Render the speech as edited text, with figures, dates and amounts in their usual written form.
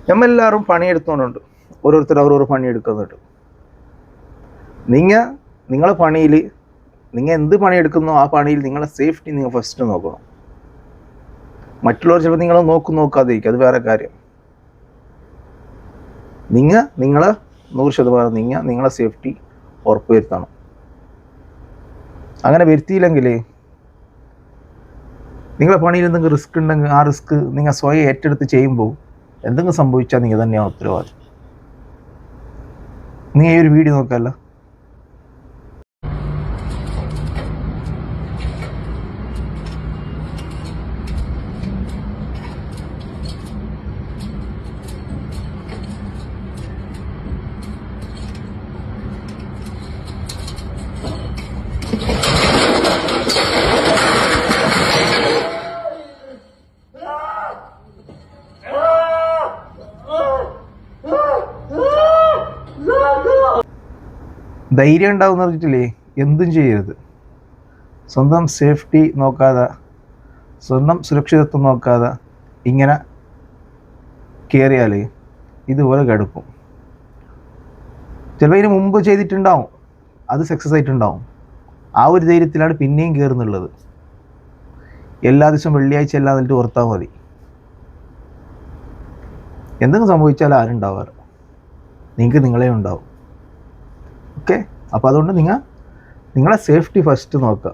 നമ്മളെല്ലാവരും പണിയെടുത്തോണ്ടുണ്ട്, ഓരോരുത്തർ ഓരോരോ പണിയെടുക്കുന്നുണ്ട്. നിങ്ങളെ പണിയിൽ നിങ്ങൾ എന്ത് പണിയെടുക്കുന്നോ ആ പണിയിൽ നിങ്ങളെ സേഫ്റ്റി നിങ്ങൾ ഫസ്റ്റ് നോക്കണം. മറ്റുള്ളവർ ചിലപ്പോൾ നിങ്ങളെ നോക്കാതിരിക്കും, അത് വേറെ കാര്യം. നിങ്ങളെ 100% നിങ്ങളെ സേഫ്റ്റി ഉറപ്പുവരുത്തണം. അങ്ങനെ വരുത്തിയില്ലെങ്കിൽ നിങ്ങളെ പണിയിൽ എന്തെങ്കിലും റിസ്ക് ഉണ്ടെങ്കിൽ ആ റിസ്ക് നിങ്ങൾ സ്വയം ഏറ്റെടുത്ത് ചെയ്യുമ്പോൾ എന്തെങ്കിലും സംഭവിച്ചാൽ നിങ്ങൾ തന്നെയാണ് ഉത്തരവാദി. നിങ്ങൾ ഈ ഒരു വീഡിയോ നോക്കാമല്ലോ. ധൈര്യം ഉണ്ടാവുമെന്ന് പറഞ്ഞിട്ടില്ലേ എന്തും ചെയ്യരുത്. സ്വന്തം സേഫ്റ്റി നോക്കാതെ, സ്വന്തം സുരക്ഷിതത്വം നോക്കാതെ ഇങ്ങനെ കയറിയാൽ ഇതുപോലെ കടുക്കും. ചിലപ്പോൾ ഇതിന് മുമ്പ് ചെയ്തിട്ടുണ്ടാവും, അത് സക്സസ് ആയിട്ടുണ്ടാവും. ആ ഒരു ധൈര്യത്തിലാണ് പിന്നെയും കയറുന്നുള്ളത്. എല്ലാ ദിവസവും വെള്ളിയാഴ്ച എല്ലാം എന്നിട്ട് ഓർത്താൽ മതി. എന്തെങ്കിലും സംഭവിച്ചാൽ ആരുണ്ടാവാറ്, നിങ്ങൾക്ക് നിങ്ങളെ ഉണ്ടാവും. ഓക്കെ, അപ്പോൾ അതുകൊണ്ട് നിങ്ങളെ സേഫ്റ്റി ഫസ്റ്റ് നോക്കുക.